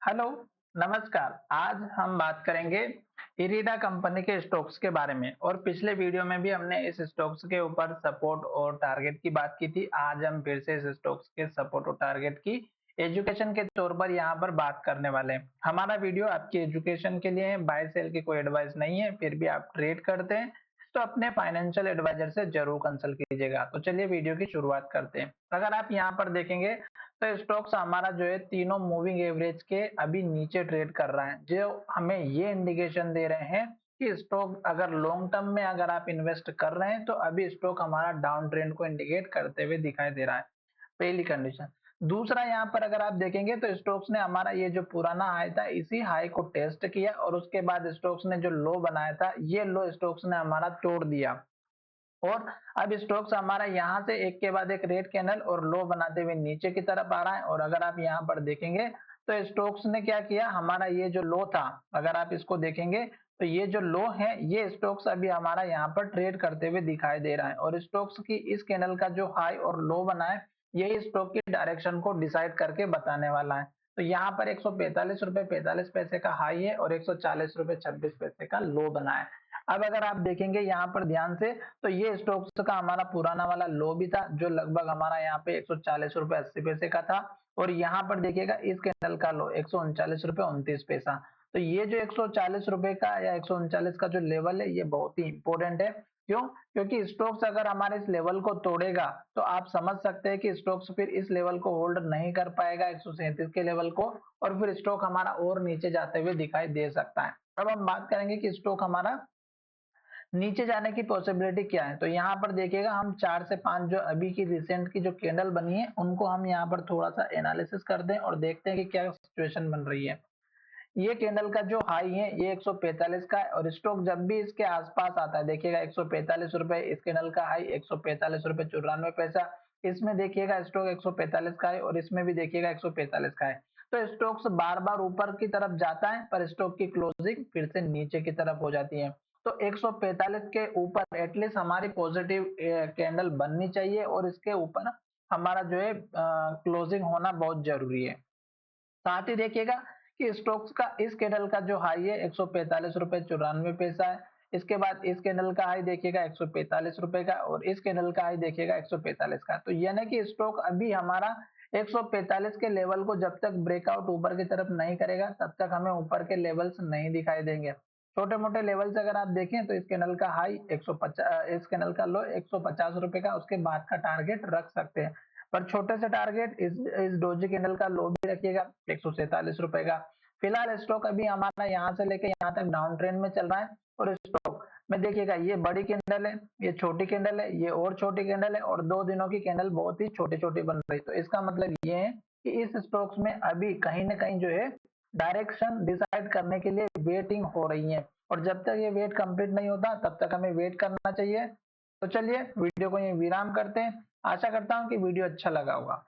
Hello, नमस्कार। आज हम बात करेंगे इरिडा कंपनी के स्टॉक्स के बारे में और पिछले वीडियो में भी हमने इस स्टॉक्स के ऊपर सपोर्ट और टारगेट की बात की थी। आज हम फिर से इस स्टॉक्स के सपोर्ट और टारगेट की एजुकेशन के तौर पर यहाँ पर बात करने वाले हैं। हमारा वीडियो आपकी एजुकेशन के लिए है, बाय सेल की कोई एडवाइस नहीं है। फिर भी आप ट्रेड करते हैं तो अपने फाइनेंशियल एडवाइजर से जरूर कंसल्ट कीजिएगा। तो चलिए वीडियो की शुरुआत करते हैं। अगर आप यहाँ पर देखेंगे तो स्टॉक्स हमारा जो है तीनों मूविंग एवरेज के अभी नीचे ट्रेड कर रहा है, जो हमें ये इंडिकेशन दे रहे हैं कि स्टॉक अगर लॉन्ग टर्म में अगर आप इन्वेस्ट कर रहे हैं तो अभी स्टॉक हमारा डाउन ट्रेंड को इंडिकेट करते हुए दिखाई दे रहा है। पहली कंडीशन। दूसरा, यहाँ पर अगर आप देखेंगे तो स्टॉक्स ने हमारा ये जो पुराना हाई था इसी हाई को टेस्ट किया और उसके बाद स्टॉक्स ने जो लो बनाया था ये लो स्टॉक्स ने हमारा तोड़ दिया और अब स्टॉक्स हमारा यहाँ से एक के बाद एक रेड कैंडल और लो बनाते हुए नीचे की तरफ आ रहा है। और अगर आप यहाँ पर देखेंगे तो स्टॉक्स ने क्या किया, हमारा ये जो लो था अगर आप इसको देखेंगे तो ये जो लो है ये स्टॉक्स अभी हमारा यहाँ पर ट्रेड करते हुए दिखाई दे रहा है और स्टॉक्स की इस कैंडल का जो हाई और लो बना है यही स्टॉक की डायरेक्शन को डिसाइड करके बताने वाला है। तो यहाँ पर 145 रुपए 45 पैसे का हाई है और 140 रुपए 26 पैसे का लो बना है। अब अगर आप देखेंगे यहाँ पर ध्यान से तो ये स्टॉक्स का हमारा पुराना वाला लो भी था जो लगभग हमारा यहाँ पे 140 रुपए 80 पैसे का था और यहाँ पर देखिएगा इस कैंडल का लो 139 रुपए 29 पैसा। तो ये जो 140 रुपए का या 139 का जो लेवल है ये बहुत ही इंपॉर्टेंट है। क्यों? क्योंकि स्टॉक्स अगर हमारे इस लेवल को तोड़ेगा तो आप समझ सकते हैं कि स्टॉक्स फिर इस लेवल को होल्ड नहीं कर पाएगा 137 के लेवल को और फिर स्टॉक हमारा और नीचे जाते हुए दिखाई दे सकता है। अब हम बात करेंगे कि स्टॉक हमारा नीचे जाने की पॉसिबिलिटी क्या है। तो यहाँ पर देखिएगा हम 4 से 5 जो अभी की रिसेंट की जो कैंडल बनी है उनको हम यहाँ पर थोड़ा सा एनालिसिस कर दें और देखते हैं कि क्या सिचुएशन बन रही है। ये कैंडल का जो हाई है ये 145 का है और स्टॉक जब भी इसके आसपास आता है देखिएगा 145 रुपए इस कैंडल का हाई 145 रुपए 94 पैसा। इसमें देखिएगा स्टॉक 145 का है और इसमें भी देखिएगा 145 का है। तो स्टॉक्स बार बार ऊपर की तरफ जाता है पर स्टॉक की क्लोजिंग फिर से नीचे की तरफ हो जाती है। तो 145 के ऊपर एटलीस्ट हमारी पॉजिटिव कैंडल बननी चाहिए और इसके ऊपर हमारा जो है क्लोजिंग होना बहुत जरूरी है। साथ ही देखिएगा कि स्टॉक्स का इस कैंडल का जो हाई है 145 रुपए 94 पैसा है। इसके बाद इस कैंडल का हाई देखिएगा 145 रुपए का और इस कैंडल का हाई देखिएगा 145 का। तो यानी कि स्टॉक अभी हमारा 145 के लेवल को जब तक ब्रेकआउट ऊपर की तरफ नहीं करेगा तब तक हमें ऊपर के लेवल्स नहीं दिखाई देंगे। छोटे मोटे लेवल्स अगर आप देखें तो इस कैंडल का हाई 150, इस कैंडल का लो 150 रुपए का, उसके बाद का टारगेट रख सकते हैं। पर छोटे से टारगेट इस डोजी कैंडल का लो भी रखिएगा 147 रुपए का। फिलहाल स्टॉक अभी हमारा यहाँ से लेके यहाँ तक डाउन ट्रेंड में चल रहा है और स्टॉक में देखिएगा ये बड़ी कैंडल है, ये छोटी कैंडल है, ये और छोटी कैंडल है और 2 दिनों की कैंडल बहुत ही छोटी छोटी बन रही है। तो इसका मतलब ये है कि इस स्टॉक्स में अभी कहीं ना कहीं जो है डायरेक्शन डिसाइड करने के लिए वेटिंग हो रही है और जब तक ये वेट कंप्लीट नहीं होता तब तक हमें वेट करना चाहिए। तो चलिए वीडियो को ये विराम करते हैं। आशा करता हूँ कि वीडियो अच्छा लगा होगा।